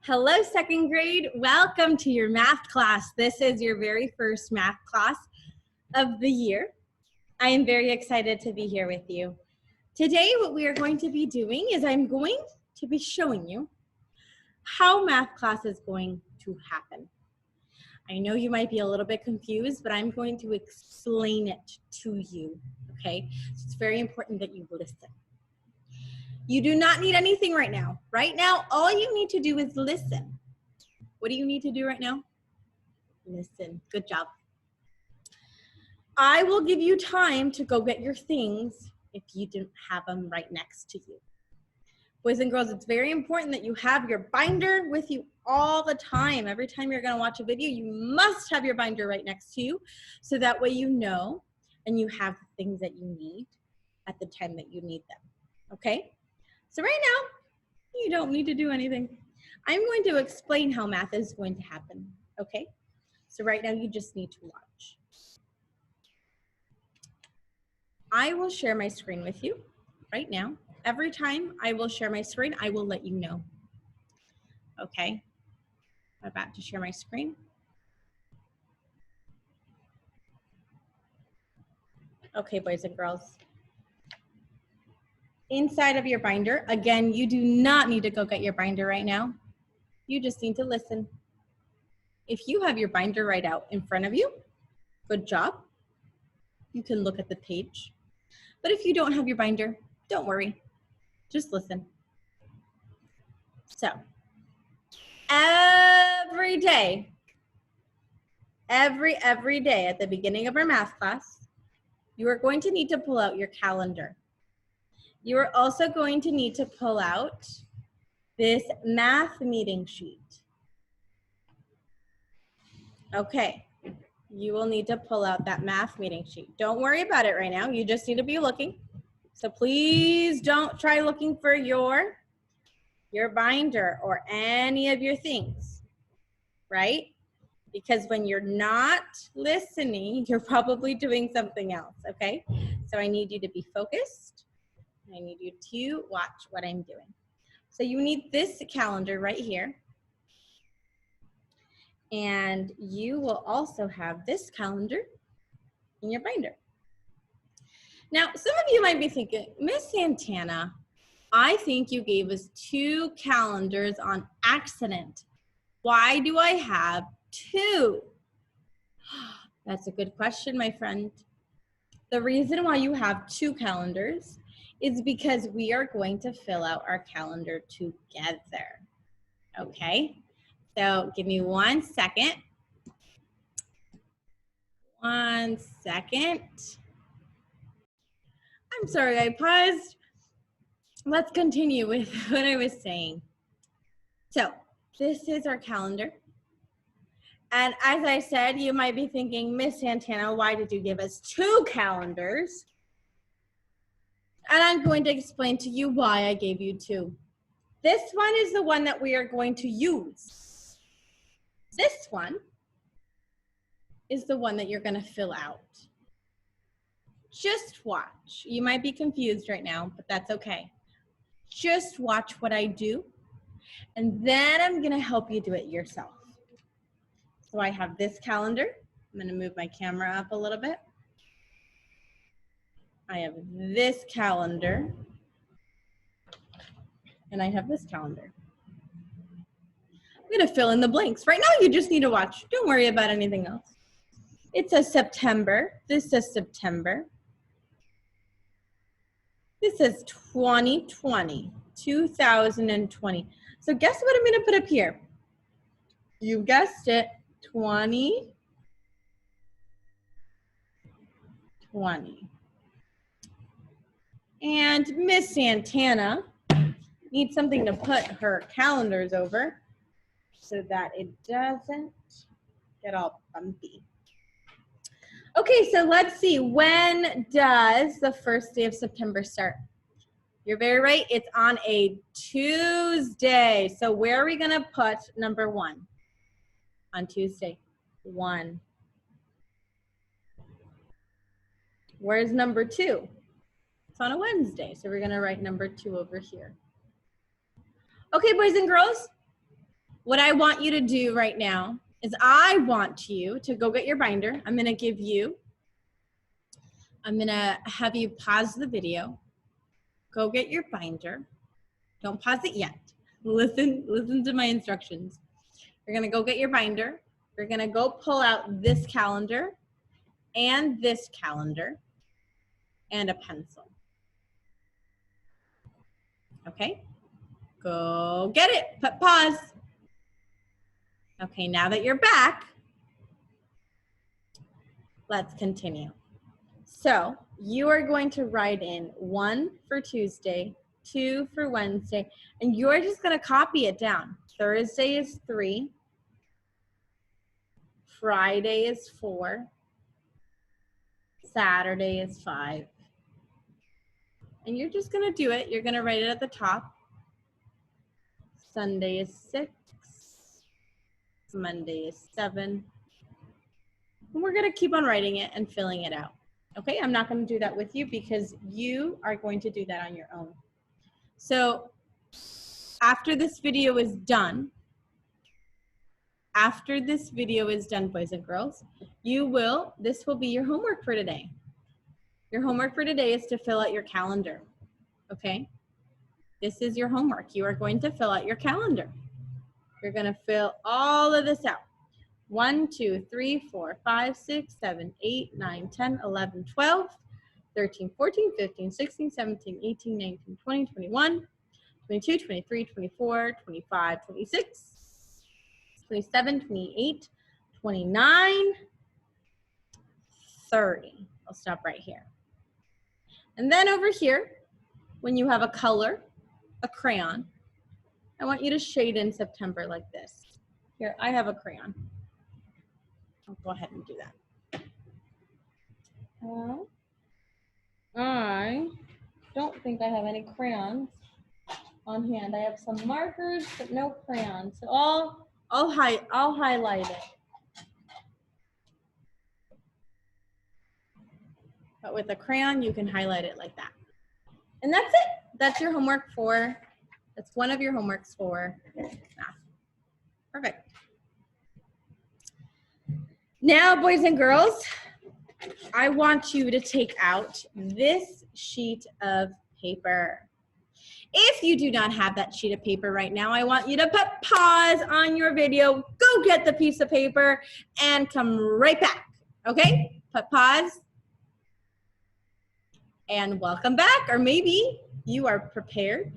Hello, second grade. Welcome to your math class. This is your very first math class of the year. I am very excited to be here with you. Today, what we are going to be doing is I'm going to be showing you how math class is going to happen. I know you might be a little bit confused, but I'm going to explain it to you, okay? So it's very important that you listen. You do not need anything right now. Right now, all you need to do is listen. What do you need to do right now? Listen. Good job. I will give you time to go get your things if you didn't have them right next to you. Boys and girls, it's very important that you have your binder with you all the time. Every time you're going to watch a video, you must have your binder right next to you so that way you know and you have the things that you need at the time that you need them. Okay? So right now, you don't need to do anything. I'm going to explain how math is going to happen, okay? So right now, you just need to watch. I will share my screen with you right now. Every time I will share my screen, I will let you know. Okay? I'm about to share my screen. Okay, boys and girls. Inside of your binder, again, you do not need to go get your binder right now. You just need to listen. If you have your binder right out in front of you, good job. You can look at the page. But if you don't have your binder, don't worry. Just listen. So, every day at the beginning of our math class, you are going to need to pull out your calendar. You are also going to need to pull out this math meeting sheet. Okay, you will need to pull out that math meeting sheet. Don't worry about it right now. You just need to be looking. So please don't try looking for your binder or any of your things, right? Because when you're not listening, you're probably doing something else, okay? So I need you to be focused. I need you to watch what I'm doing. So you need this calendar right here. And you will also have this calendar in your binder. Now, some of you might be thinking, Miss Santana, I think you gave us 2 calendars on accident. Why do I have 2? That's a good question, my friend. The reason why you have 2 calendars is because we are going to fill out our calendar together. Okay? So give me 1 second. 1 second. I'm sorry, I paused. Let's continue with what I was saying. So this is our calendar. And as I said, you might be thinking, Miss Santana, why did you give us 2 calendars? And I'm going to explain to you why I gave you 2. This one is the one that we are going to use. This one is the one that you're going to fill out. Just watch. You might be confused right now, but that's okay. Just watch what I do, and then I'm going to help you do it yourself. So I have this calendar. I'm going to move my camera up a little bit. I have this calendar, and I have this calendar. I'm going to fill in the blanks. Right now, you just need to watch. Don't worry about anything else. It says September. This says September. This says 2020, 2020. So guess what I'm going to put up here? You guessed it, 2020. And Miss Santana needs something to put her calendars over so that it doesn't get all bumpy. Okay, so let's see. When does the first day of September start? You're very right. It's on a Tuesday. So where are we going to put number 1? On Tuesday. 1. Where's number 2? It's on a Wednesday. So we're going to write number 2 over here. Okay, boys and girls. what I want you to do right now is I want you to go get your binder. I'm going to have you pause the video. Go get your binder. Don't pause it yet. Listen to my instructions. You're going to go get your binder. You're going to go pull out this calendar and this calendar and a pencil. Okay? Go get it. Put pause. Okay, now that you're back, let's continue. So you are going to write in 1 for Tuesday, 2 for Wednesday, and you're just going to copy it down. Thursday is 3. Friday is 4. Saturday is 5. And you're just going to do it. You're going to write it at the top. Sunday is 6. Monday is 7. And we're going to keep on writing it and filling it out. Okay, I'm not going to do that with you because you are going to do that on your own. So after this video is done, boys and girls, this will be your homework for today. Your homework for today is to fill out your calendar, okay? This is your homework. You are going to fill out your calendar. You're going to fill all of this out. 1, 2, 3, 4, 5, 6, 7, 8, 9, 10, 11, 12, 13, 14, 15, 16, 17, 18, 19, 20, 21, 22, 23, 24, 25, 26, 27, 28, 29, 30. I'll stop right here. And then over here, when you have a color, a crayon, I want you to shade in September like this. Here, I have a crayon. I'll go ahead and do that. I don't think I have any crayons on hand. I have some markers, but no crayons. So I'll highlight it. But with a crayon, you can highlight it like that. And that's it. That's your homework that's one of your homeworks for math. Perfect. Now, boys and girls, I want you to take out this sheet of paper. If you do not have that sheet of paper right now, I want you to put pause on your video, go get the piece of paper, and come right back, okay? Put pause, and welcome back. Or maybe you are prepared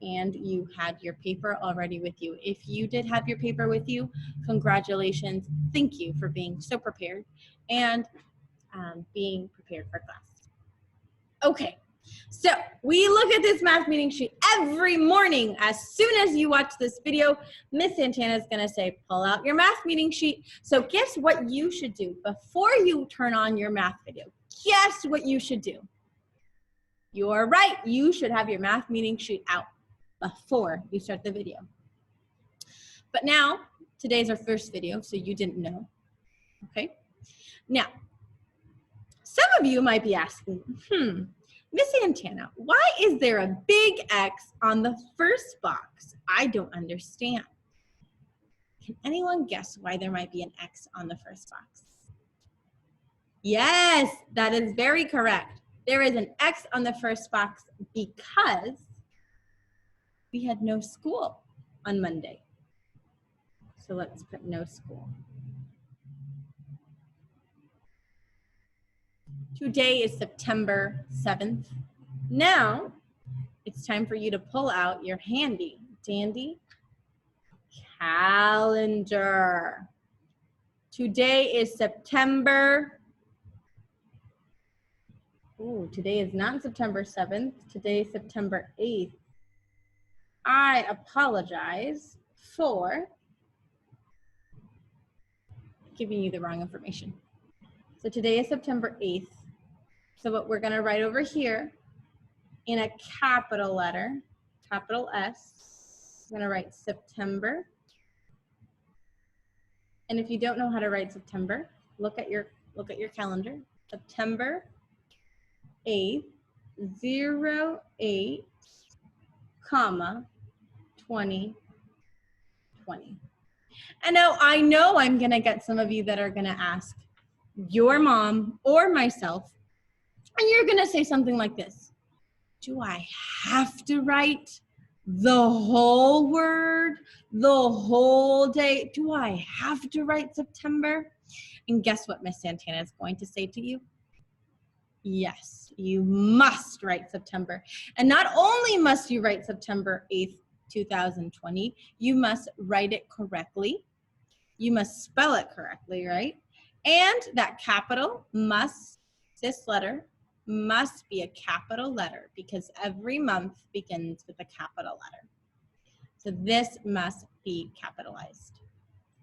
and you had your paper already with you. If you did have your paper with you, congratulations. Thank you for being so prepared and being prepared for class. Okay, so we look at this math meeting sheet every morning. As soon as you watch this video, Miss Santana is gonna say, pull out your math meeting sheet. So guess what you should do before you turn on your math video? Guess what you should do? You're right, you should have your math meeting sheet out before you start the video. But now, today's our first video, so you didn't know, okay? Now, some of you might be asking, Miss Santana, why is there a big X on the first box? I don't understand. Can anyone guess why there might be an X on the first box? Yes, that is very correct. There is an X on the first box because we had no school on Monday. So let's put no school. Today is September 7th. Now, it's time for you to pull out your handy dandy calendar. Today is today is not September 7th. Today is September 8th. I apologize for giving you the wrong information. So today is September 8th. So what we're gonna write over here in a capital letter, capital S, I'm gonna write September. And if you don't know how to write September, look at your calendar. September 8th, 08, comma, 2020. And now I know I'm going to get some of you that are going to ask your mom or myself, and you're going to say something like this. Do I have to write the whole word, the whole day? Do I have to write September? And guess what Miss Santana is going to say to you? Yes, you must write September. And not only must you write September 8th, 2020, you must write it correctly. You must spell it correctly, right? And that capital must, this letter must be a capital letter because every month begins with a capital letter. So this must be capitalized.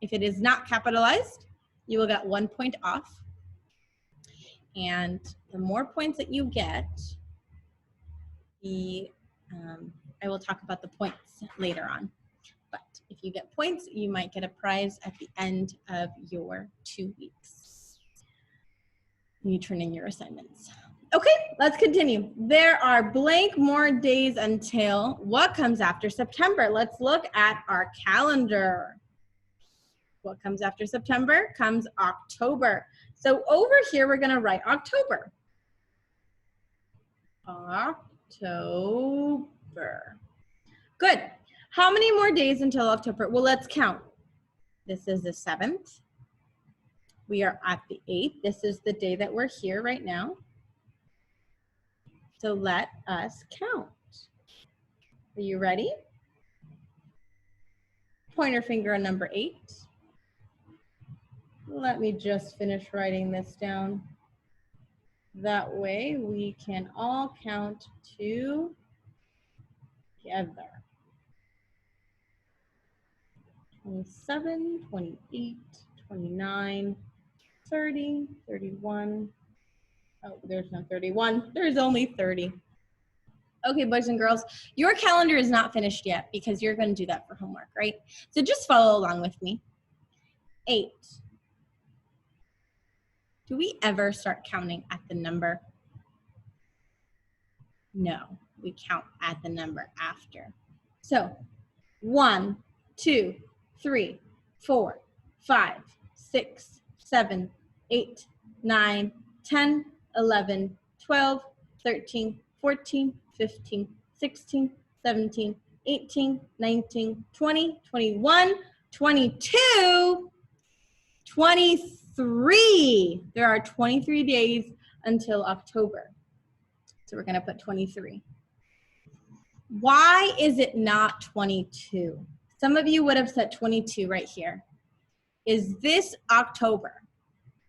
If it is not capitalized, you will get 1 point off. And the more points that you get, I will talk about the points later on. But if you get points, you might get a prize at the end of your 2 weeks. You turn in your assignments. Okay, let's continue. There are blank more days until what comes after September. Let's look at our calendar. What comes after September? Comes October. So over here, we're gonna write October. October. Good. How many more days until October? Well, let's count. This is the 7th. We are at the 8th. This is the day that we're here right now. So let us count. Are you ready? Pointer finger on number 8. Let me just finish writing this down. That way we can all count together. 27, 28, 29, 30, 31. Oh, there's no 31. There's only 30. Okay, boys and girls, your calendar is not finished yet because you're going to do that for homework, right? So just follow along with me. 8. Do we ever start counting at the number? No, we count at the number after. So 1, 2, 3, 4, 5, 6, 7, 8, 9, 10, 11, 12, 13, 14, 15, 16, 17, 18, 19, 20, 21, 22, 23. There are 23 days until October. So we're going to put 23. Why is it not 22? Some of you would have said 22 right here. Is this October?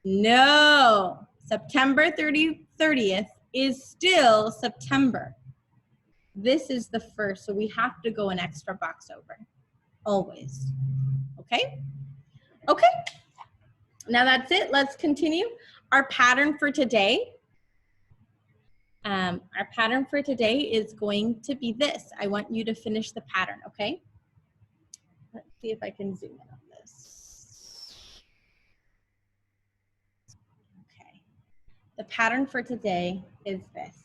No. September 30th is still September. This is the 1st, so we have to go an extra box over. Always. Okay? Okay. Now that's it. Let's continue. Our pattern for today. Is going to be this. I want you to finish the pattern, okay? Let's see if I can zoom in on this. Okay. The pattern for today is this.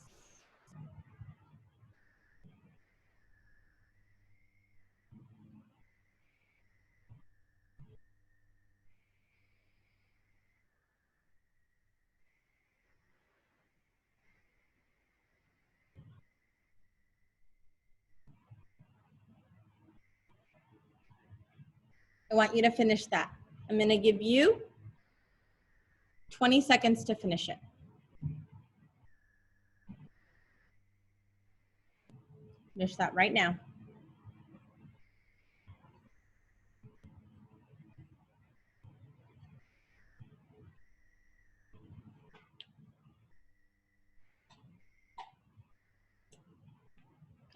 I want you to finish that. I'm going to give you 20 seconds to finish it. Finish that right now.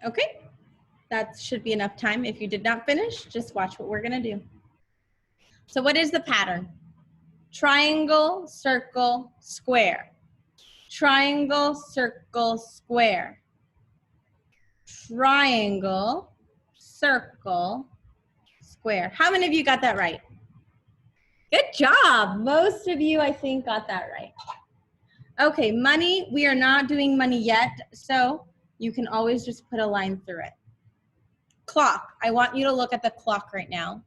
Okay, that should be enough time. If you did not finish, just watch what we're going to do. So what is the pattern? Triangle, circle, square. Triangle, circle, square. Triangle, circle, square. How many of you got that right? Good job. Most of you, I think, got that right. Okay, money, we are not doing money yet, so you can always just put a line through it. Clock, I want you to look at the clock right now.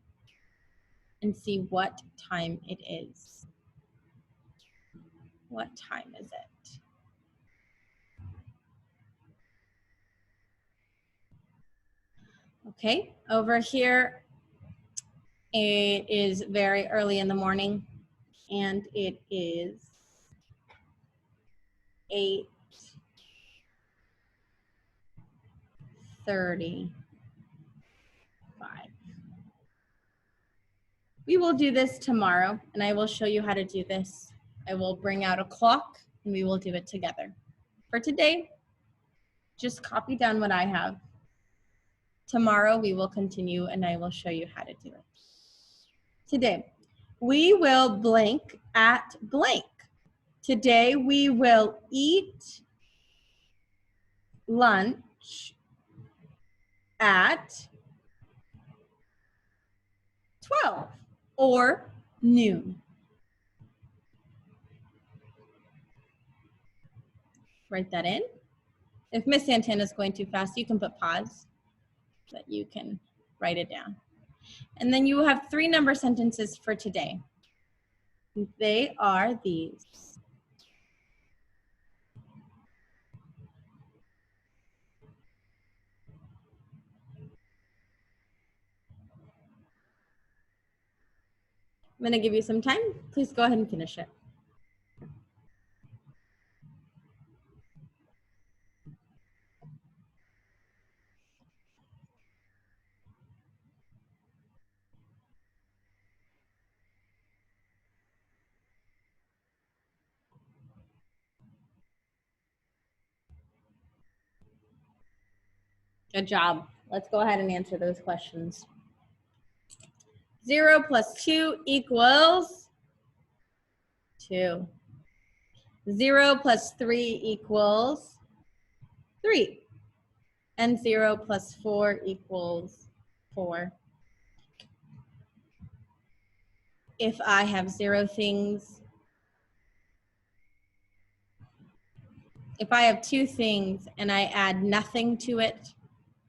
and see what time it is. What time is it? Okay, over here, it is very early in the morning, and it is 8:35. We will do this tomorrow, and I will show you how to do this. I will bring out a clock, and we will do it together. For today, just copy down what I have. Tomorrow, we will continue, and I will show you how to do it. Today, we will blank at blank. Today, we will eat lunch at 12 or noon. Write that in. If Miss Santana is going too fast, you can put pause so that you can write it down. And then you have 3 number sentences for today. They are these. I'm going to give you some time. Please go ahead and finish it. Good job. Let's go ahead and answer those questions. 0 plus 2 equals 2. 0 plus 3 equals 3. And 0 plus 4 equals 4. If I have 0 things, if I have 2 things and I add nothing to it,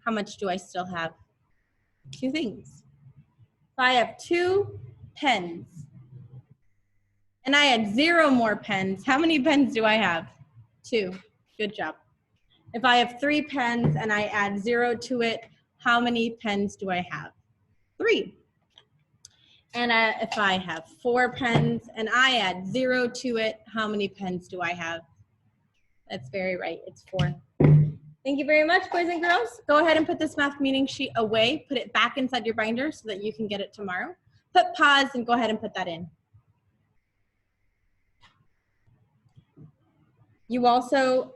how much do I still have? 2 things. If I have 2 pens and I add 0 more pens, how many pens do I have? 2. Good job. If I have 3 pens and I add 0 to it, how many pens do I have? 3. And if I have 4 pens and I add 0 to it, how many pens do I have? That's very right, it's 4. Thank you very much, boys and girls. Go ahead and put this math meaning sheet away. Put it back inside your binder so that you can get it tomorrow. Put pause and go ahead and put that in. You also,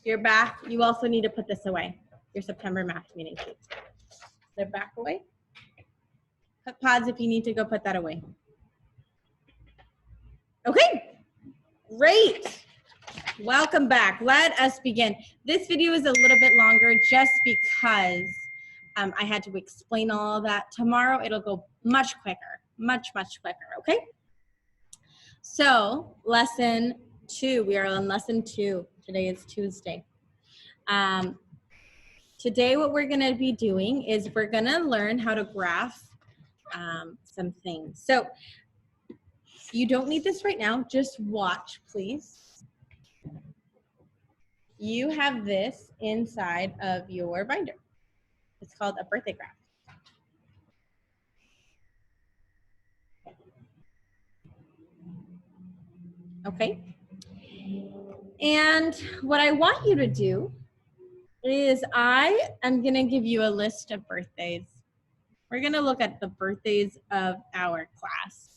your back, you also need to put this away, your September math meeting sheet. They're back away. Put pause if you need to go put that away. Okay, great. Welcome back. Let us begin. This video is a little bit longer just because I had to explain all of that. Tomorrow it'll go much quicker, much quicker, okay? So lesson 2, we are on lesson 2. Today is Tuesday. Today what we're gonna be doing is we're gonna learn how to graph some things. So you don't need this right now, just watch, please. You have this inside of your binder. It's called a birthday graph. Okay? And what I want you to do is I am gonna give you a list of birthdays. We're gonna look at the birthdays of our class.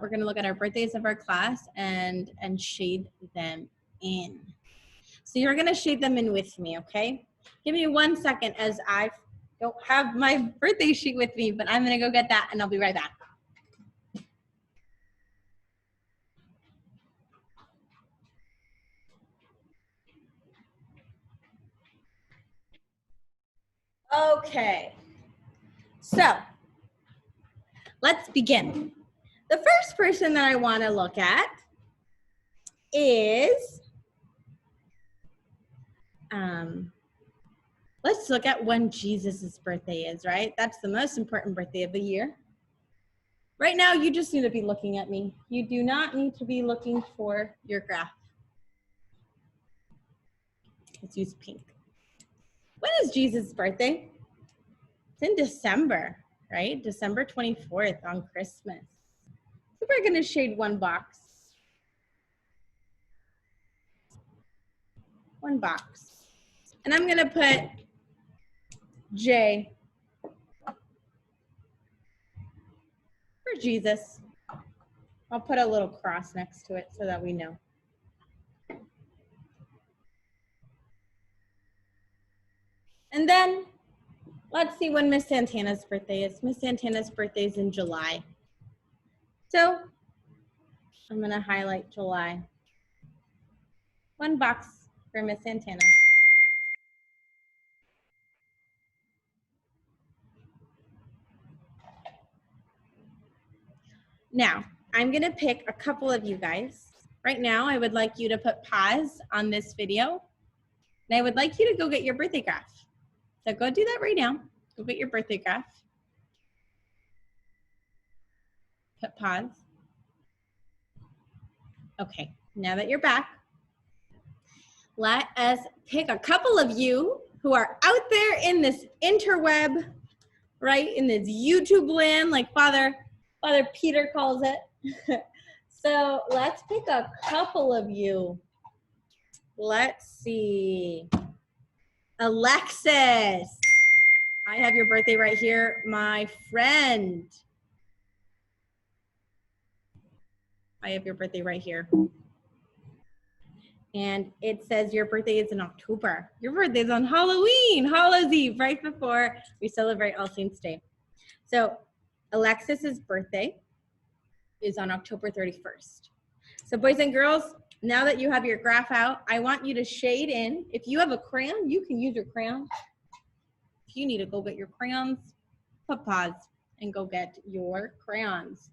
We're gonna look at our birthdays of our class and shade them in. So you're gonna shade them in with me, okay? Give me 1 second as I don't have my birthday sheet with me, but I'm gonna go get that and I'll be right back. Okay, so let's begin. The first person that I wanna look at is let's look at when Jesus's birthday is, right? That's the most important birthday of the year. Right now, you just need to be looking at me. You do not need to be looking for your graph. Let's use pink. When is Jesus' birthday? It's in December, right? December 24th on Christmas. So we're gonna shade one box. One box. And I'm gonna put J for Jesus. I'll put a little cross next to it so that we know. And then let's see when Miss Santana's birthday is. Miss Santana's birthday is in July. So I'm gonna highlight July. One box for Miss Santana. Now, I'm gonna pick a couple of you guys. Right now, I would like you to put pause on this video. And I would like you to go get your birthday graph. So go do that right now. Go get your birthday graph. Put pause. Okay, now that you're back, let us pick a couple of you who are out there in this interweb, right? In this YouTube land, like Father Peter calls it. So let's pick a couple of you. Let's see. Alexis. I have your birthday right here, my friend. I have your birthday right here. And it says your birthday is in October. Your birthday is on Halloween, Hallows Eve, right before we celebrate All Saints Day. So Alexis's birthday is on October 31st. So boys and girls, now that you have your graph out, I want you to shade in. If you have a crayon, you can use your crayon. If you need to go get your crayons, put pause and go get your crayons.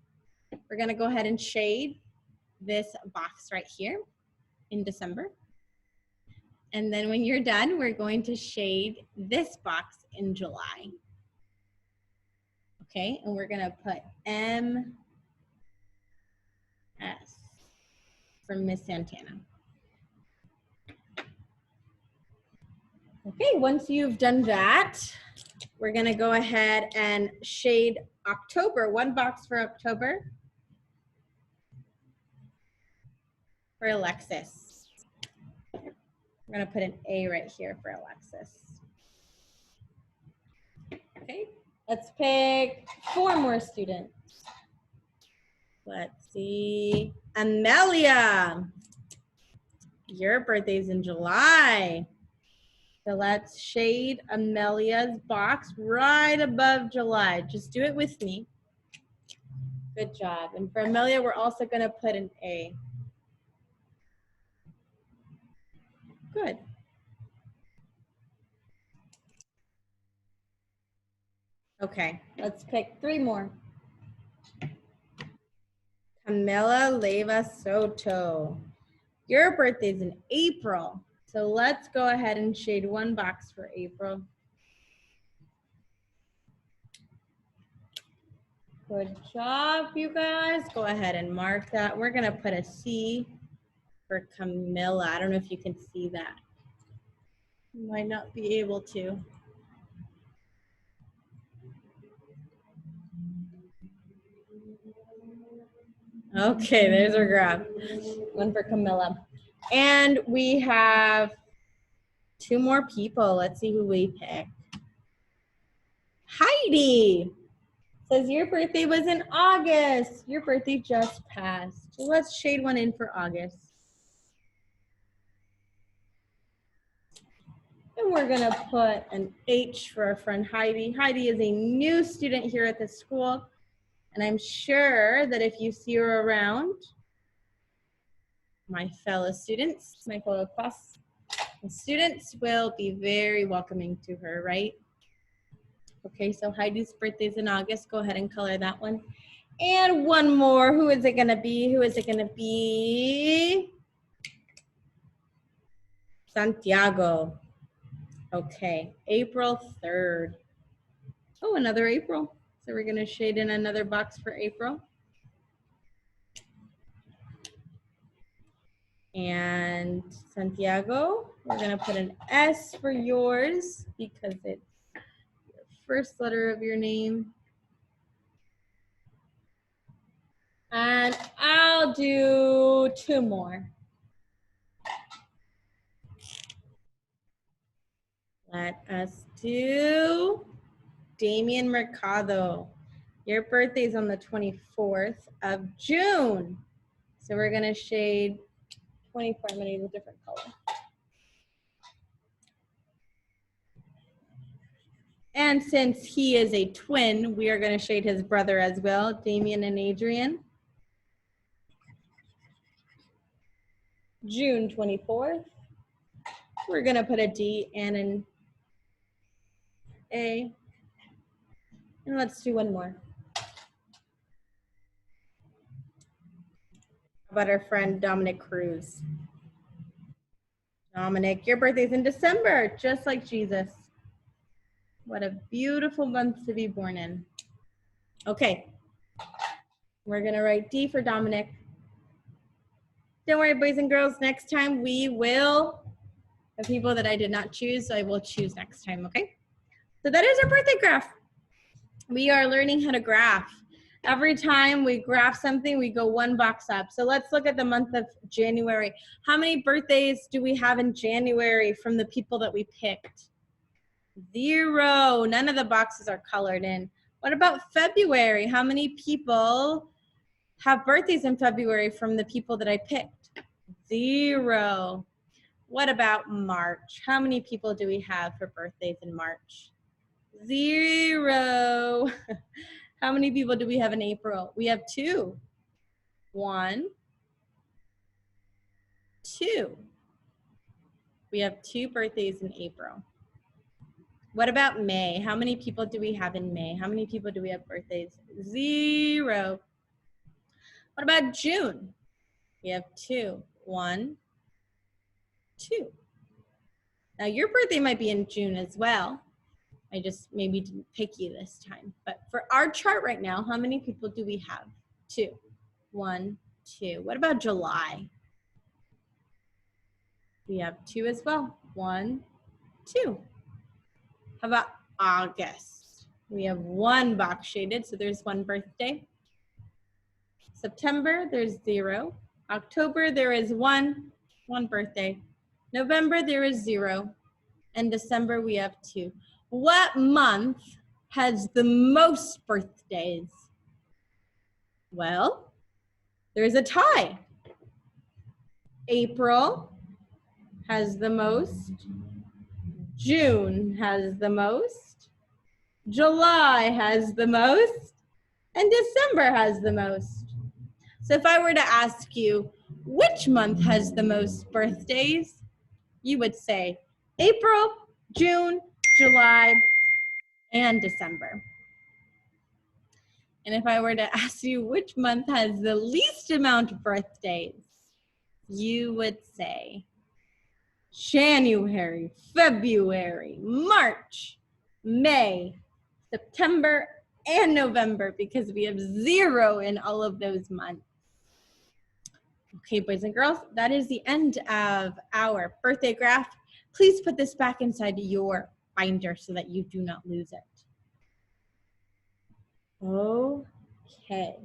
We're gonna go ahead and shade this box right here in December. And then when you're done, we're going to shade this box in July. Okay, and we're gonna put MS from Miss Santana. Okay, once you've done that, we're gonna go ahead and shade October, one box for October for Alexis. We're gonna put an A right here for Alexis. Okay, let's pick 4 more students. Let's see, Amelia. Your birthday's in July. So let's shade Amelia's box right above July. Just do it with me. Good job. And for Amelia, we're also gonna put an A. Good. Okay, let's pick 3 more. Camila Leva Soto. Your birthday's in April. So let's go ahead and shade 1 box for April. Good job, you guys. Go ahead and mark that. We're gonna put a C for Camilla. I don't know if you can see that. You might not be able to. Okay, there's our graph. 1 for Camilla. And we have 2 more people. Let's see who we pick. Heidi says your birthday was in August. Your birthday just passed. So let's shade 1 in for August. And we're gonna put an H for our friend Heidi. Heidi is a new student here at the school. And I'm sure that if you see her around, my fellow students, my fellow class students will be very welcoming to her, right? Okay, so Heidi's birthday's in August. Go ahead and color that one. And 1 more. Who is it gonna be? Who is it gonna be? Santiago. Okay, April 3rd. Oh, another April. So we're gonna shade in another box for April. And Santiago, we're gonna put an S for yours because it's the first letter of your name. And I'll do 2 more. Let us do Damian Mercado. Your birthday's on the 24th of June. So we're gonna shade 24, I'm gonna use a different color. And since he is a twin, we are gonna shade his brother as well, Damian and Adrian. June 24th. We're gonna put a D and an A. And let's do one more. How about our friend Dominic Cruz? Dominic, your birthday's in December, just like Jesus. What a beautiful month to be born in. Okay, we're gonna write D for Dominic. Don't worry, boys and girls, next time we will, the people that I did not choose, I will choose next time, okay? So that is our birthday graph. We are learning how to graph. Every time we graph something, we go one box up. So let's look at the month of January. How many birthdays do we have in January from the people that we picked? 0. None of the boxes are colored in. What about February? How many people have birthdays in February from the people that I picked? 0. What about March? How many people do we have for birthdays in March? 0. How many people do we have in April? We have 2. 1, 2. We have 2 birthdays in April. What about May? How many people do we have in May? How many people do we have birthdays? 0. What about June? We have 2. 1, 2. Now your birthday might be in June as well. I just maybe didn't pick you this time. But for our chart right now, how many people do we have? 2. 1, 2. What about July? We have 2 as well. 1, 2. How about August? We have 1 box shaded, so there's 1 birthday. September, there's 0. October, there is 1 birthday. November, there is 0. And December, we have 2. What month has the most birthdays? Well, there's a tie. April has the most. June has the most. July has the most. And December has the most. So if I were to ask you, which month has the most birthdays? You would say April, June, July, and December. And if I were to ask you which month has the least amount of birthdays, you would say January, February, March, May, September, and November, because we have 0 in all of those months. Okay, boys and girls, that is the end of our birthday graph. Please put this back inside your binder so that you do not lose it. Okay.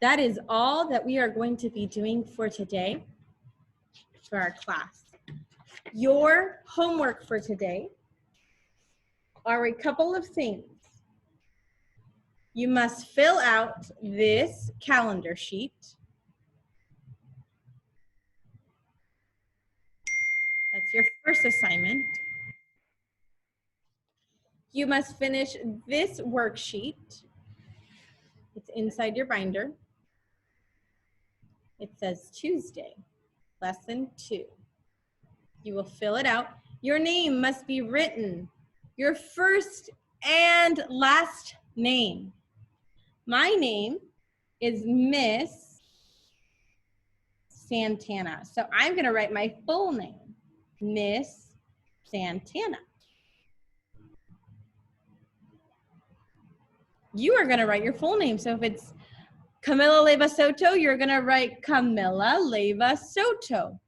That is all that we are going to be doing for today for our class. Your homework for today are a couple of things. You must fill out this calendar sheet. That's your first assignment. You must finish this worksheet. It's inside your binder. It says Tuesday, lesson 2. You will fill it out. Your name must be written, your first and last name. My name is Miss Santana, so I'm gonna write my full name. Miss Santana. You are going to write your full name. So if it's Camila Leyva Soto, you're going to write Camila Leyva Soto.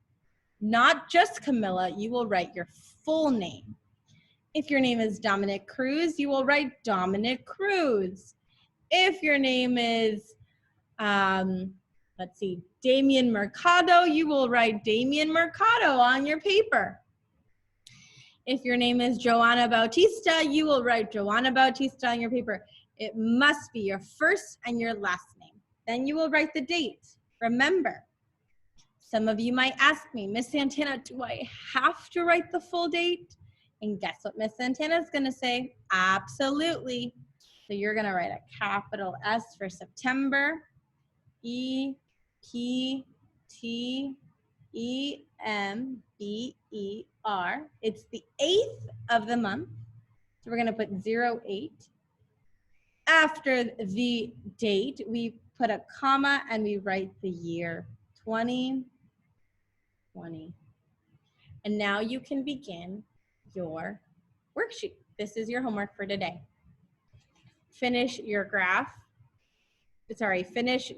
Not just Camila, you will write your full name. If your name is Dominic Cruz, you will write Dominic Cruz. If your name is, let's see, Damien Mercado, you will write Damien Mercado on your paper. If your name is Joanna Bautista, you will write Joanna Bautista on your paper. It must be your first and your last name. Then you will write the date. Remember, some of you might ask me, Miss Santana, do I have to write the full date? And guess what Miss Santana is going to say? Absolutely. So you're going to write a capital S for September, E-P-T-E-M-B-E-R. It's the 8th of the month. So we're going to put 08. After the date, we put a comma and we write the year, 2020. And now you can begin your worksheet. This is your homework for today. Finish your graph. Finish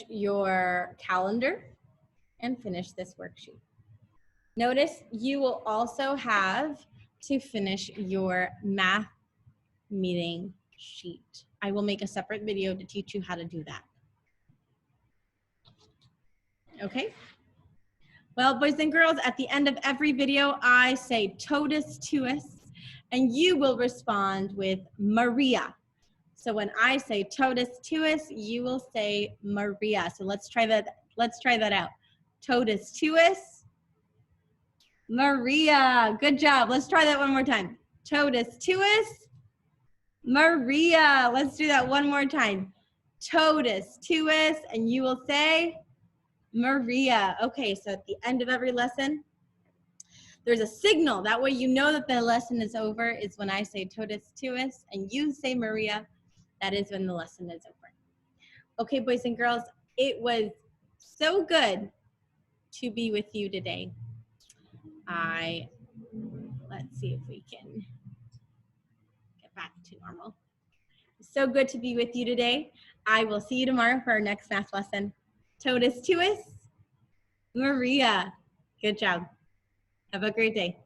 your calendar and finish this worksheet. Notice you will also have to finish your math meeting sheet. I will make a separate video to teach you how to do that. Okay? Well, boys and girls, at the end of every video, I say totus tuus, and you will respond with Maria. So when I say totus tuus, you will say Maria. So let's try that out. Totus tuus, Maria. Good job. Let's try that one more time. Totus tuus, Maria. Let's do that one more time. Totus tuus, and you will say Maria. Okay, so at the end of every lesson, there's a signal. That way you know that the lesson is over is when I say totus tuus and you say Maria. That is when the lesson is over. Okay, boys and girls, it was so good to be with you today. Let's see if we can get back to normal. So good to be with you today. I will see you tomorrow for our next math lesson. Totus tuus, Maria. Good job. Have a great day.